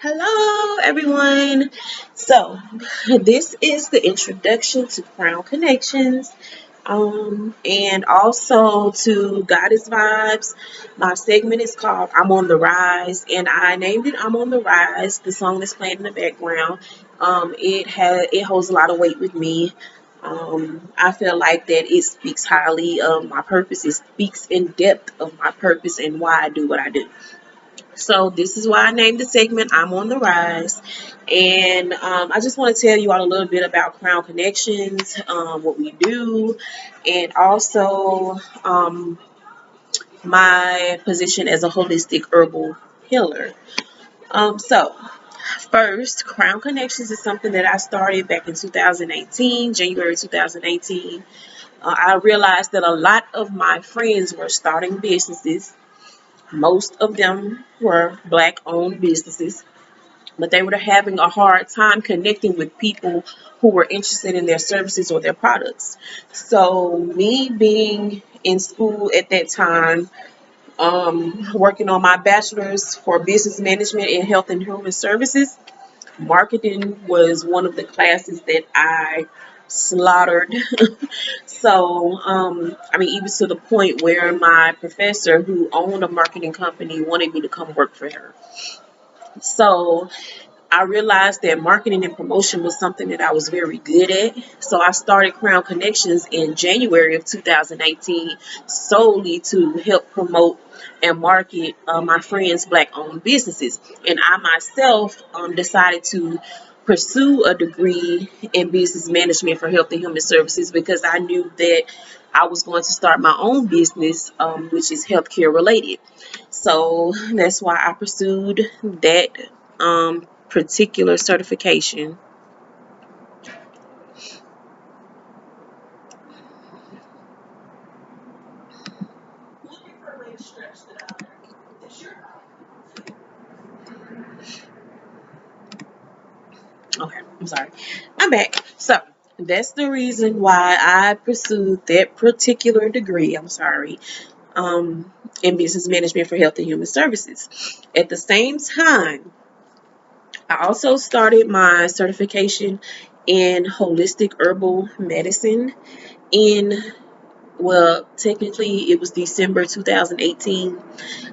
Hello, everyone. So, this is the introduction to Crown Connections, and also to Goddess Vibes. My segment is called "I'm on the Rise," and I named it "I'm on the Rise." The song that's playing in the background, it holds a lot of weight with me. I feel like that it speaks highly of my purpose. It speaks in depth of my purpose and why I do what I do. So this is why I named the segment "I'm on the Rise," and I just want to tell you all a little bit about Crown Connections, what we do, and also my position as a holistic herbal healer. So first, Crown Connections is something that I started back in 2018, January 2018. I realized that a lot of my friends were starting businesses. Most of them were Black-owned businesses, but they were having a hard time connecting with people who were interested in their services or their products. So, me being in school at that time, working on my bachelor's for business management in health and human services, marketing was one of the classes that I slaughtered. So, even to the point where my professor, who owned a marketing company, wanted me to come work for her. So, I realized that marketing and promotion was something that I was very good at. So I started Crown Connections in January of 2018 solely to help promote and market my friends' Black-owned businesses. And I myself decided to pursue a degree in business management for health and human services because I knew that I was going to start my own business, which is healthcare related. So that's why I pursued that particular certification. Okay, I'm sorry. I'm back. So that's the reason why I pursued that particular degree. I'm sorry. In business management for health and human services. At the same time, I also started my certification in holistic herbal medicine in, well, technically it was December 2018.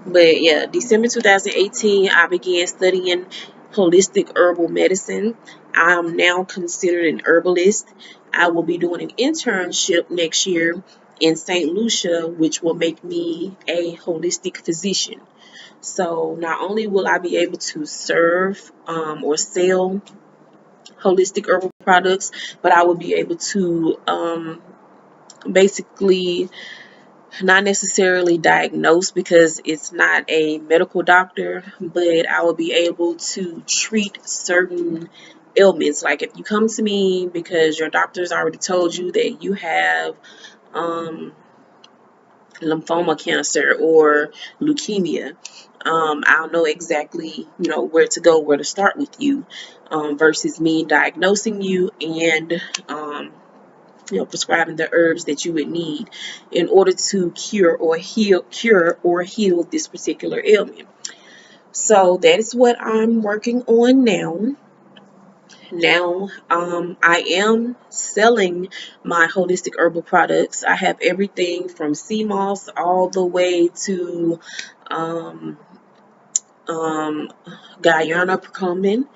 But yeah, December 2018, I began studying holistic herbal medicine. I'm now considered an herbalist. I will be doing an internship next year in St. Lucia, which will make me a holistic physician. So not only will I be able to serve or sell holistic herbal products, but I will be able to basically not necessarily diagnosed because it's not a medical doctor, but I will be able to treat certain ailments. Like if you come to me because your doctor's already told you that you have um, lymphoma cancer or leukemia, I'll know exactly, where to go, where to start with you, versus me diagnosing you and prescribing the herbs that you would need in order to cure or heal this particular ailment. So that is what I'm working on now. Now, I am selling my holistic herbal products. I have everything from sea moss all the way to um, um, Guyana Procombin.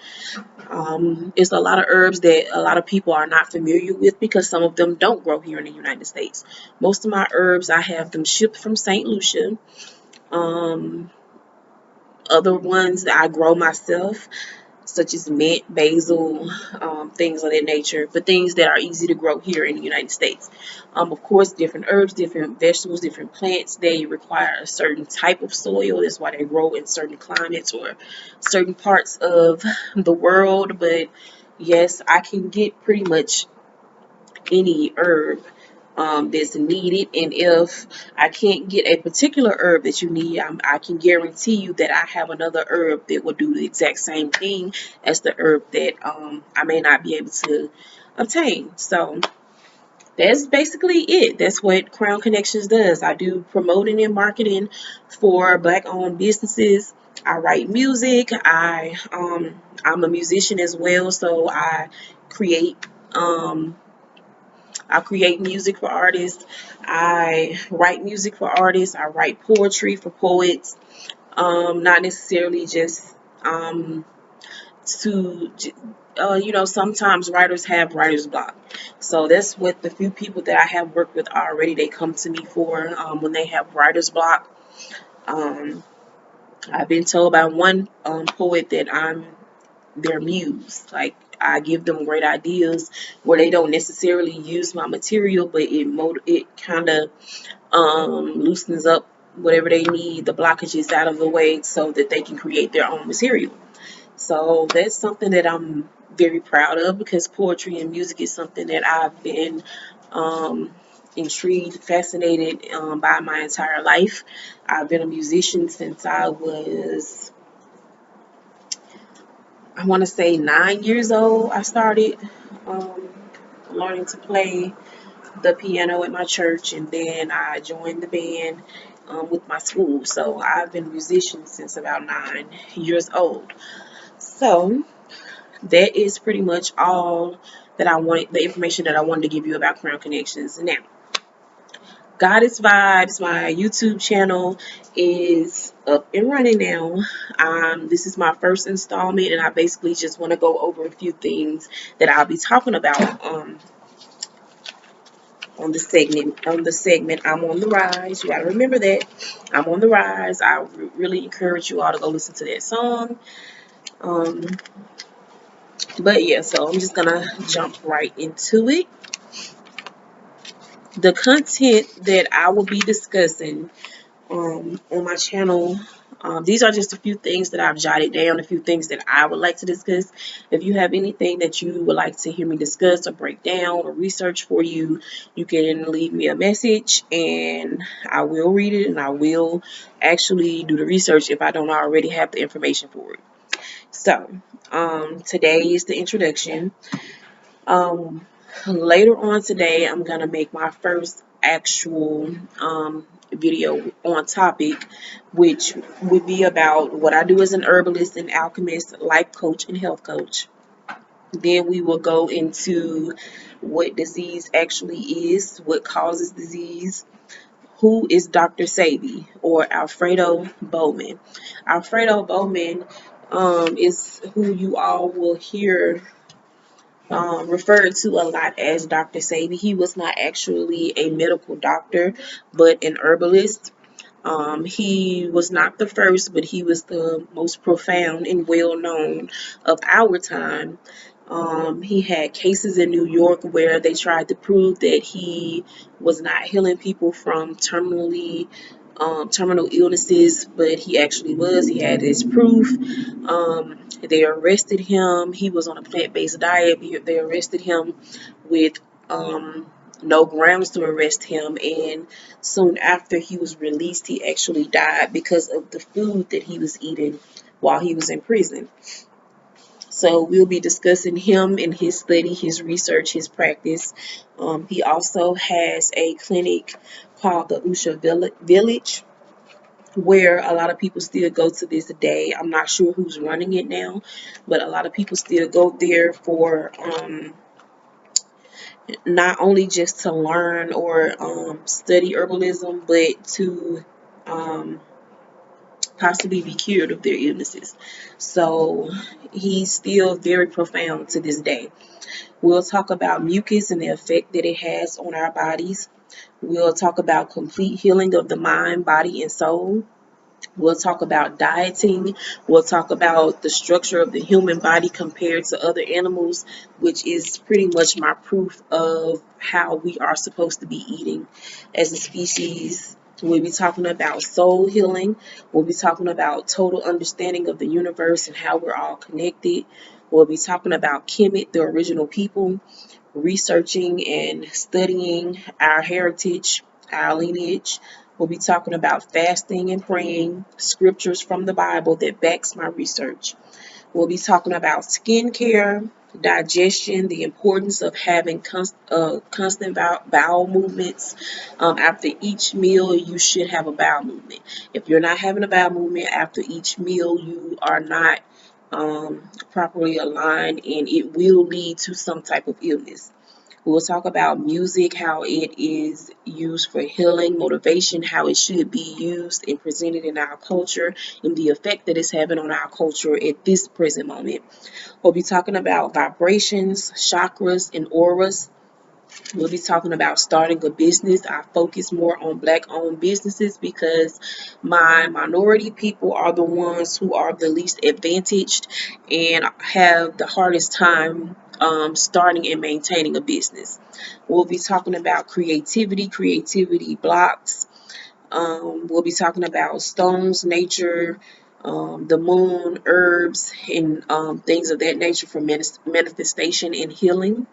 It's a lot of herbs that a lot of people are not familiar with because some of them don't grow here in the United States. Most of my herbs, I have them shipped from St. Lucia. Um, Other ones that I grow myself, such as mint, basil, things of that nature, but things that are easy to grow here in the United States. Of course, different herbs, different vegetables, different plants, they require a certain type of soil. That's why they grow in certain climates or certain parts of the world. But yes, I can get pretty much any herb that's needed. And if I can't get a particular herb that you need, I can guarantee you that I have another herb that will do the exact same thing as the herb that I may not be able to obtain. So that's basically it. That's what Crown Connections does. I do promoting and marketing for Black-owned businesses. I write music. I'm a musician as well, so create um, I create music for artists. I write music for artists. I write poetry for poets. Not necessarily just um, to sometimes writers have writer's block, so that's what the few people that I have worked with already, they come to me for when they have writer's block. um, I've been told by one poet that I'm their muse. Like, I give them great ideas where they don't necessarily use my material, but it kind of loosens up whatever they need, the blockages out of the way, so that they can create their own material. So that's something that I'm very proud of, because poetry and music is something that I've been um, intrigued, fascinated by my entire life. I've been a musician since I want to say 9 years old. I started um, learning to play the piano at my church, and then I joined the band with my school. So I've been a musician since about 9 years old. So that is pretty much all that I wanted, the information that I wanted to give you about Crown Connections. Now, Goddess Vibes, my YouTube channel, is up and running now. This is my first installment, and I basically just want to go over a few things that I'll be talking about on the segment. I'm on the rise. You gotta remember that I'm on the rise. I really encourage you all to go listen to that song. Um, but yeah, so I'm just gonna jump right into it. The content that I will be discussing on my channel, these are just a few things that I've jotted down, a few things that I would like to discuss. If you have anything that you would like to hear me discuss or break down or research for you, you can leave me a message and I will read it, and I will actually do the research if I don't already have the information for it. So, today is the introduction. Um, Later on today, I'm going to make my first actual video on topic, which would be about what I do as an herbalist and alchemist, life coach, and health coach. Then we will go into what disease actually is, what causes disease, who is Dr. Sebi, or Alfredo Bowman. Alfredo Bowman is who you all will hear referred to a lot as Dr. Sebi. He was not actually a medical doctor, but an herbalist. He was not the first, but he was the most profound and well known of our time. He had cases in New York where they tried to prove that he was not healing people from terminal illnesses, but he actually was. He had his proof. They arrested him. He was on a plant-based diet. They arrested him with no grounds to arrest him, and soon after he was released, he actually died because of the food that he was eating while he was in prison. So we'll be discussing him and his study, his research, his practice. He also has a clinic called the Usha Village, where a lot of people still go to this day. I'm not sure who's running it now, but a lot of people still go there for not only just to learn or study herbalism, but to um, possibly be cured of their illnesses. So he's still very profound to this day. We'll talk about mucus and the effect that it has on our bodies. We'll talk about complete healing of the mind, body, and soul. We'll talk about dieting. We'll talk about the structure of the human body compared to other animals, which is pretty much my proof of how we are supposed to be eating as a species. We'll be talking about soul healing. We'll be talking about total understanding of the universe and how we're all connected. We'll be talking about Kemet, the original people, researching and studying our heritage, our lineage. We'll be talking about fasting and praying, scriptures from the Bible that backs my research. We'll be talking about skincare. digestion, the importance of having constant bowel movements. After each meal, you should have a bowel movement. If you're not having a bowel movement after each meal, you are not properly aligned, and it will lead to some type of illness. We'll talk about music, how it is used for healing, motivation, how it should be used and presented in our culture, and the effect that it's having on our culture at this present moment. We'll be talking about vibrations, chakras, and auras. We'll be talking about starting a business. I focus more on Black-owned businesses because my minority people are the ones who are the least advantaged and have the hardest time starting and maintaining a business. We'll be talking about creativity blocks. We'll be talking about stones, nature, the moon, herbs, and things of that nature for manifestation and healing.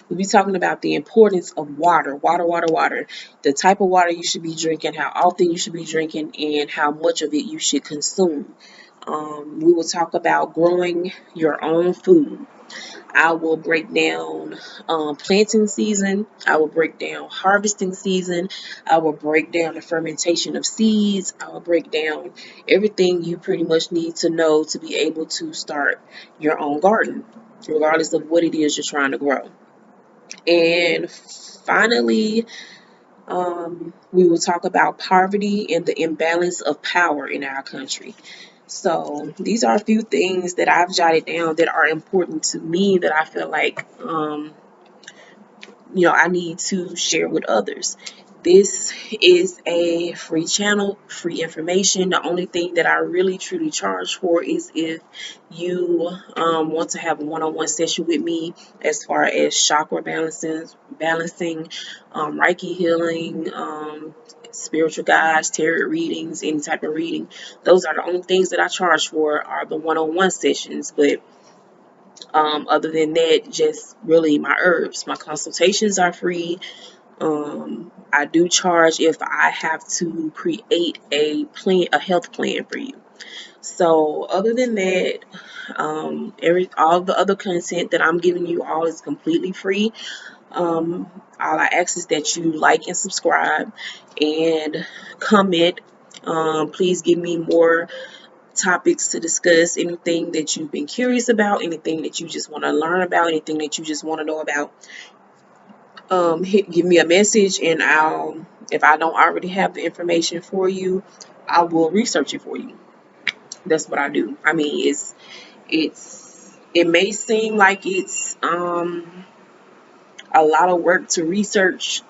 We'll be talking about the importance of water, the type of water you should be drinking, how often you should be drinking, and how much of it you should consume. We will talk about growing your own food. I will break down planting season. I will break down harvesting season. I will break down the fermentation of seeds. I will break down everything you pretty much need to know to be able to start your own garden, regardless of what it is you're trying to grow. And finally, we will talk about poverty and the imbalance of power in our country. So these are a few things that I've jotted down that are important to me that I feel like I need to share with others. This is a free channel, free information. The only thing that I really truly charge for is if you want to have a one-on-one session with me as far as chakra balancing, Reiki healing, spiritual guides, tarot readings, any type of reading. Those are the only things that I charge for are the one-on-one sessions. But other than that, just really my herbs. My consultations are free. I do charge if I have to create a health plan for you. So other than that, all the other content that I'm giving you all is completely free. All I ask is that you like and subscribe and comment. Please give me more topics to discuss, anything that you've been curious about, anything that you just want to learn about, anything that you just want to know about. Give me a message, and if I don't already have the information for you, I will research it for you. That's what I do. I mean, it may seem like it's a lot of work to research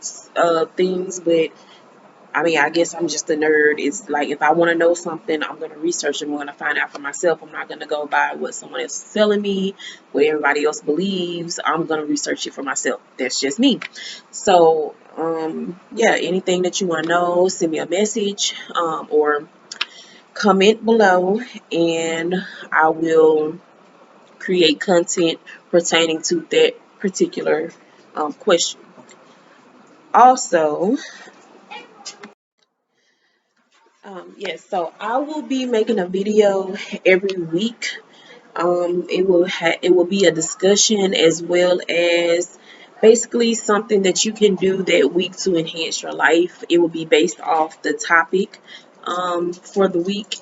things, but I mean, I guess I'm just a nerd. It's like if I want to know something, I'm going to research and I'm going to find out for myself. I'm not going to go by what someone else is telling me, what everybody else believes. I'm going to research it for myself. That's just me. So, yeah, anything that you want to know, send me a message or comment below, and I will create content pertaining to that particular question. Also, yes, so I will be making a video every week. It will be a discussion as well as basically something that you can do that week to enhance your life. It will be based off the topic for the week.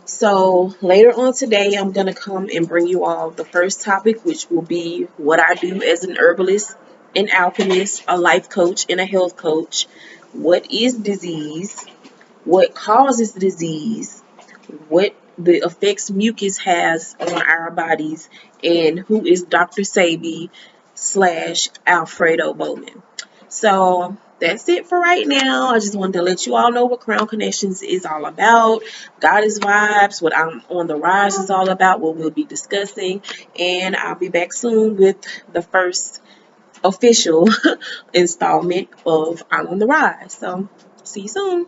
So later on today, I'm gonna come and bring you all the first topic, which will be what I do as an herbalist, an alchemist, a life coach, and a health coach. What is disease? What causes disease, what the effects mucus has on our bodies, and who is Dr. Sabi / Alfredo Bowman. So that's it for right now. I just wanted to let you all know what Crown Connections is all about. Goddess Vibes, what I'm on the rise is all about, what we'll be discussing. And I'll be back soon with the first official installment of I'm on the Rise. So see you soon.